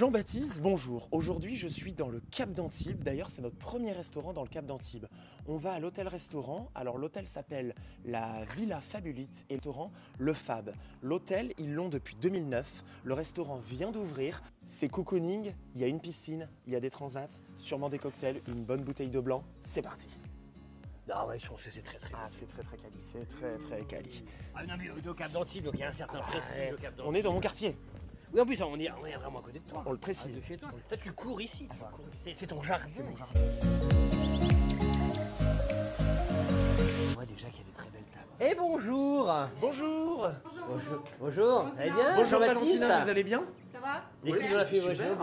Jean-Baptiste, bonjour. Aujourd'hui, je suis dans le Cap d'Antibes. D'ailleurs, c'est notre premier restaurant dans le Cap d'Antibes. On va à l'hôtel-restaurant. Alors, l'hôtel s'appelle la Villa Fabulite et le restaurant Le Fab. L'hôtel, ils l'ont depuis 2009. Le restaurant vient d'ouvrir. C'est cocooning, il y a une piscine, il y a des transats, sûrement des cocktails, une bonne bouteille de blanc. C'est parti. Ah ouais, je pense que c'est très Ah, c'est très quali, c'est très quali. Ah non, mais au Cap d'Antibes, donc il y a un certain prestige au Cap d'Antibes. On est dans mon quartier. Oui, en plus, on est vraiment à côté de toi. On le précise. De chez toi. Toi, tu cours ici. C'est ton jardin. C'est mon jardin. On voit déjà qu'il y a des très belles tables. Et bonjour. Bonjour. Bonjour. Vous allez bien? Bonjour Valentina, vous allez bien? Ça va? L'équipe Oui, de la fille, super.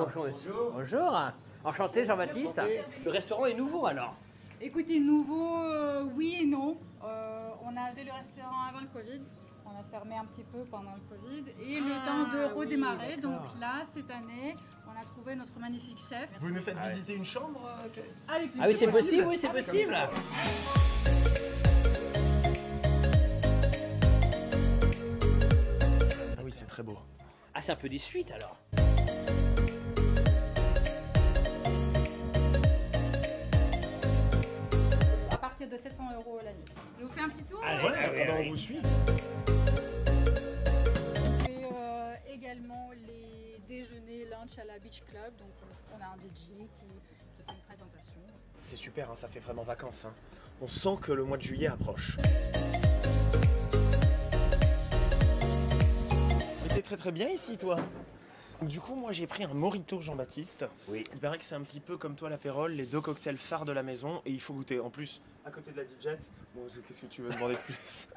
Bonjour. Enchanté, Jean-Baptiste. Le restaurant est nouveau alors? Écoutez, nouveau, oui et non. On avait le restaurant avant le Covid. On a fermé un petit peu pendant le Covid. Et le temps de redémarrer. oui, Donc là, cette année, on a trouvé notre magnifique chef. Vous nous faites visiter une chambre Avec Ah oui, c'est possible, oui, c'est Avec possible. Ah oui, c'est très beau. Ah, c'est un peu des suites alors. à partir de 700 € la nuit. Je vous fais un petit tour. Allez. On vous suit. On fait également les déjeuners, lunch à la Beach Club. Donc on a un DJ qui fait une présentation. C'est super, hein, ça fait vraiment vacances. Hein. On sent que le mois de juillet approche. Mais t'es très bien ici, toi. Du coup, moi j'ai pris un Mojito Jean-Baptiste. Oui. Il paraît que c'est un petit peu comme toi l'apérole, les deux cocktails phares de la maison et il faut goûter. En plus, à côté de la DJ, bon, qu'est-ce que tu veux demander de plus?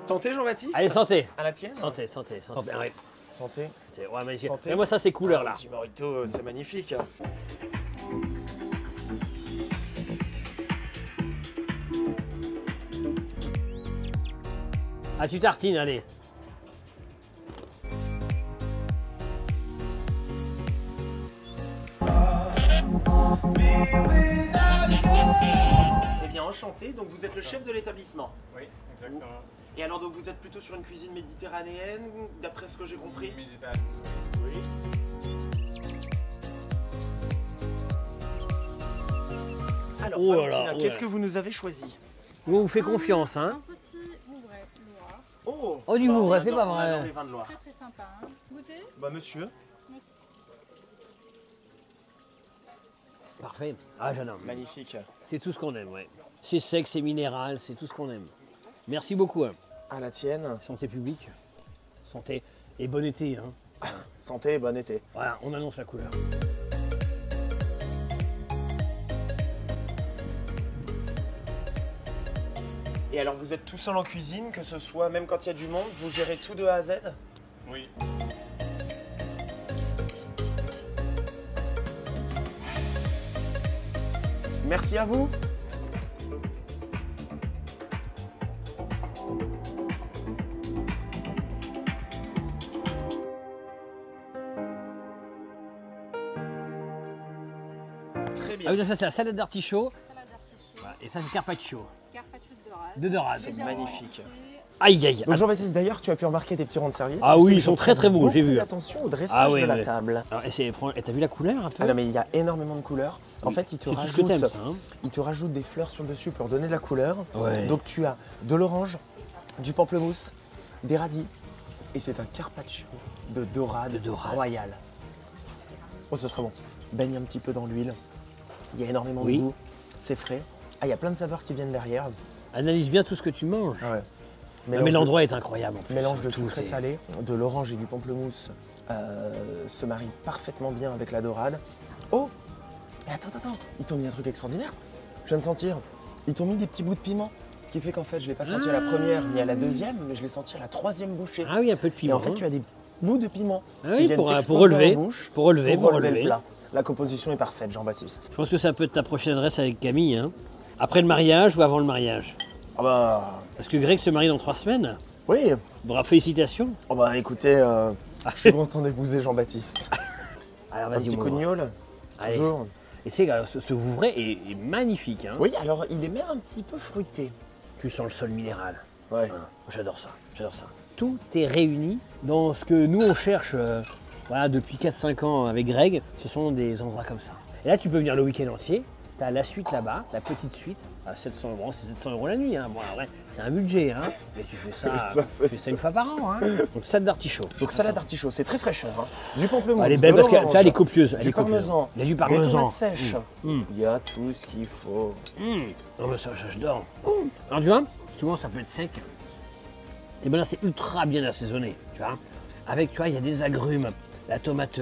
Santé Jean-Baptiste. Allez, santé. À la tienne. Santé. Ah, ouais. Santé. Ouais, magnifique. Santé. Mais moi, ça, ces couleurs là. Un petit Mojito, c'est magnifique. Ah, tu tartines, allez. Eh bien, enchanté. Donc, vous êtes le chef de l'établissement. Oui, exactement. Et alors, donc, vous êtes plutôt sur une cuisine méditerranéenne, d'après ce que j'ai compris? Méditerranée. Oui. Alors, Oh là là, Valentina, ouais. qu'est-ce que vous nous avez choisi? Nous, on vous fait confiance, hein. Un petit Vouvray Loire. Oh, du bah, Vouvray, on c'est adore- pas on vrai. adore les vins de Loire. Très sympa. Hein. Goûtez. Bah, monsieur, Parfait. Ah, j'adore. magnifique. C'est tout ce qu'on aime, ouais. C'est sec, c'est minéral, c'est tout ce qu'on aime. Merci beaucoup. Hein. À la tienne. Santé publique, santé et bon été. Hein. Santé et bon été. Voilà, on annonce la couleur. Et alors, vous êtes tout seul en cuisine, que ce soit même quand il y a du monde, vous gérez tout de A à Z? Oui. Merci à vous. Très bien. Ah oui, ça c'est la salade d'artichaut. Salade d'artichaut. Voilà, et ça c'est carpaccio. Carpaccio de dorade. De dorade. C'est Légèrement magnifique. épicé. Aïe aïe. Donc Jean-Baptiste, d'ailleurs, tu as pu remarquer des petits ronds de serviette. Ah Tu oui, sais ils que sont je très, très prends beaux, j'ai beaucoup vu. Attention au dressage Ah oui, de la oui. table. Alors, et t'as vu la couleur un peu? Ah non, mais il y a énormément de couleurs. En fait, il te C'est tout ce que t'aimes, rajoute, ça. Hein. il te rajoute des fleurs sur le dessus pour donner de la couleur. Ouais. Donc tu as de l'orange, du pamplemousse, des radis et c'est un carpaccio de dorade, royale. Oh, c'est très bon. Baigne un petit peu dans l'huile. Il y a énormément Oui. de goût. C'est frais. Ah, il y a plein de saveurs qui viennent derrière. Analyse bien tout ce que tu manges. Ah ouais. Non, mais l'endroit est incroyable. En plus. Mélange de Tout sucré est- salé, de l'orange et du pamplemousse se marie parfaitement bien avec la dorade. Oh, et attends, ils t'ont mis un truc extraordinaire. Je viens de sentir. Ils t'ont mis des petits bouts de piment. Ce qui fait qu'en fait, je ne l'ai pas senti à la première ni à la deuxième, mais je l'ai senti à la troisième bouchée. Ah oui, un peu de Et piment. en fait, tu as des bouts de piment Ah qui oui, viennent pour t'exploser relever, en bouche, pour relever le plat. La composition est parfaite, Jean-Baptiste. Je pense que ça peut être ta prochaine adresse avec Camille. Hein. Après le mariage ou avant le mariage? Ah bah, Parce que Greg se marie dans 3 semaines. oui. Bravo, félicitations. Oh bah, écoutez, je suis content d'épouser Jean-Baptiste. Alors Un vas-y, petit on va voir. cognole, Allez. toujours. Et c'est ce Vouvray est magnifique. Hein. Oui, alors il est même un petit peu fruité. Tu sens le sol minéral. Ouais. Hein. J'adore ça, j'adore ça. tout est réuni dans ce que nous on cherche voilà, depuis 4-5 ans avec Greg. Ce sont des endroits comme ça. Et là, tu peux venir le week-end entier. Tu as la suite là-bas, la petite suite, à 700 €. C'est 700 € la nuit. Hein. Bon, vrai, c'est un budget, hein. Mais tu fais ça, une fois par an. Hein. Donc, salade d'artichaut. Donc, salade d'artichaut, c'est très fraîcheur. Hein. Du pamplemousse, Elle est belle parce qu'elle est copieuse. Du parmesan, il y a du des parmesan. tomates sèches. Il y a tout ce qu'il faut. Non, mais ça, je dors. Alors, tu vois, souvent ça peut être sec. Et bien là, c'est ultra bien assaisonné. Tu vois, avec, tu vois, il y a des agrumes, la tomate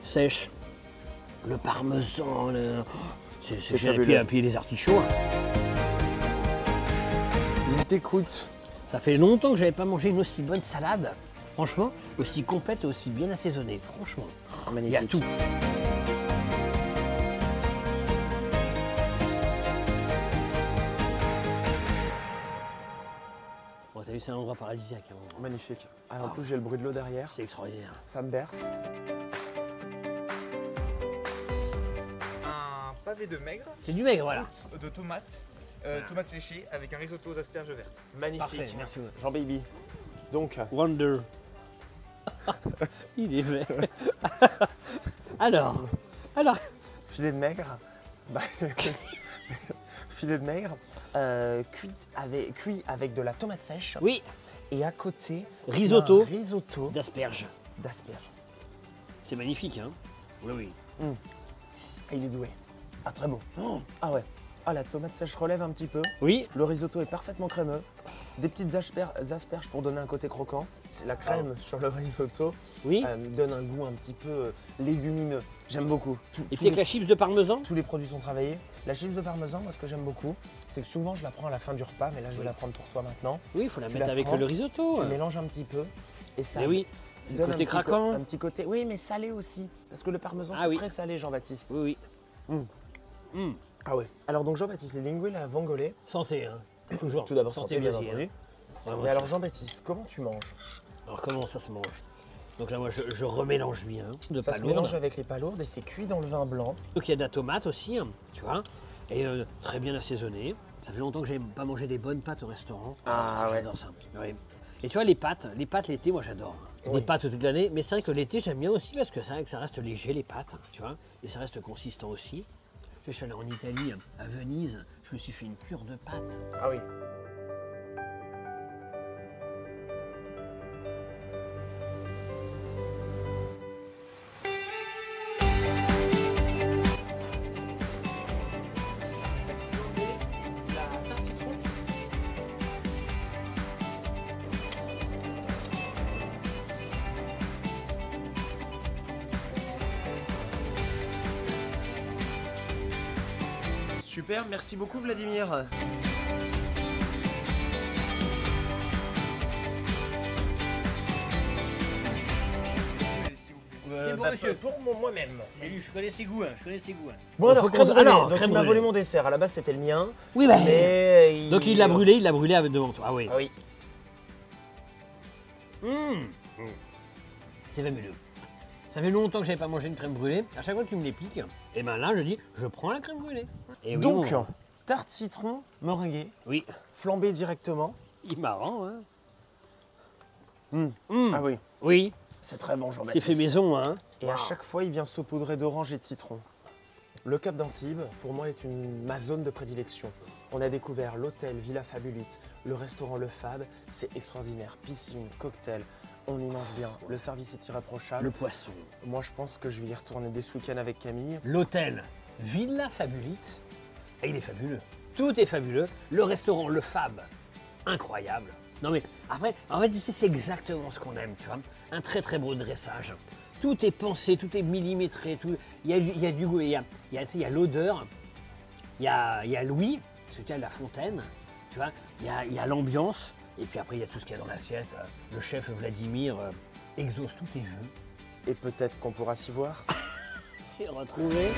sèche, le parmesan. C'est génial. Et puis les artichauts. Il t'écoute. Ça fait longtemps que j'avais pas mangé une aussi bonne salade. Franchement, aussi complète et aussi bien assaisonnée. Franchement, il y a tout. Bon, t'as vu, c'est un endroit paradisiaque. Hein. Magnifique. Ah, en plus, j'ai le bruit de l'eau derrière. C'est extraordinaire. Ça me berce. Un pavé de maigre, C'est du maigre, voilà. de tomates, tomates séchées avec un risotto aux asperges vertes. Magnifique. Parfait, merci. Jean Baby. Donc, Wonder. Il est fait. Alors. filet de maigre. Bah, filet de maigre. Cuit avec de la tomate sèche. Oui, Et à côté, Risotto. un risotto d'asperges. d'asperges. C'est magnifique, hein. Oui. Et il est doué. Ah, très bon. Oh, ah ouais. Ah, la tomate sèche relève un petit peu. Oui, Le risotto est parfaitement crémeux. Des petites asperges pour donner un côté croquant. C'est la crème sur le risotto oui. donne un goût un petit peu légumineux. J'aime beaucoup. Et puis avec la chips de parmesan. Tous les produits sont travaillés. La chips de parmesan, moi ce que j'aime beaucoup, c'est que souvent je la prends à la fin du repas, mais là je vais la prendre pour toi maintenant. Oui, il faut la Tu mettre la avec prends, le risotto. Tu mélanges un petit peu et ça Mais oui, c'est le donne côté un petit craquant. un petit côté. Oui, mais salé aussi. Parce que le parmesan Ah c'est oui. très salé, Jean-Baptiste. Oui. Ah ouais. Alors donc Jean-Baptiste, les linguines à la vongole. Santé, hein. Toujours. Tout d'abord santé, bien vas-y, entendu. hein. Vraiment, Mais ça. alors Jean-Baptiste, comment tu manges? Alors comment ça se mange? Donc là, moi, je remélange bien. De Ça se palourdes. mélange avec les palourdes et c'est cuit dans le vin blanc. Donc il y a de la tomate aussi, hein, tu vois. Et très bien assaisonné. Ça fait longtemps que j'avais pas mangé des bonnes pâtes au restaurant. Ah ouais. J'adore ça. Oui. Et tu vois, les pâtes l'été, moi j'adore. Oui. Des pâtes toute l'année, mais c'est vrai que l'été j'aime bien aussi parce que c'est vrai que ça reste léger les pâtes, tu vois, et ça reste consistant aussi. Je suis allé en Italie, à Venise, je me suis fait une cure de pâtes. Ah oui. La tarte citron. Super, merci beaucoup Vladimir. C'est bon, monsieur. Pour moi-même. C'est lui, je connais ses goûts, hein, je connais ses goûts. Hein. Bon alors, Faut crème qu'on- brûlée. alors, Donc crème il m'a brûlée. volé mon dessert. À la base c'était le mien. Oui, bah, Mais donc il l'a brûlé avec devant toi. Ah oui. Ah oui. C'est fabuleux. Ça fait longtemps que j'avais pas mangé une crème brûlée. À chaque fois que tu me l'expliques, et ben là je dis, je prends la crème brûlée. Et oui, Donc, on- tarte citron meringuée, oui, flambée directement. il est marrant, hein. Ah oui. Oui, C'est très bon c'est Jean-Baptiste. fait maison, hein. Et à chaque fois, il vient saupoudrer d'orange et de citron. Le Cap d'Antibes, pour moi, est ma zone de prédilection. On a découvert l'hôtel Villa Fabulite, le restaurant Le Fab. C'est extraordinaire. Piscine, cocktail, on y mange bien. Le service est irréprochable. Le poisson. Moi, je pense que je vais y retourner dès ce week-end avec Camille. L'hôtel Villa Fabulite, et il est fabuleux. Tout est fabuleux. Le restaurant Le Fab, incroyable. Non mais après, en fait, tu sais, c'est exactement ce qu'on aime, tu vois. Un très très beau dressage. Tout est pensé, tout est millimétré. Il y a du goût, il y a l'odeur, il y a Louis, parce que tu as la fontaine, tu vois. Il y a l'ambiance, et puis après, il y a tout ce qu'il y a dans l'assiette. Le chef Vladimir exauce tous tes vœux. Et peut-être qu'on pourra s'y voir. J'ai retrouvé.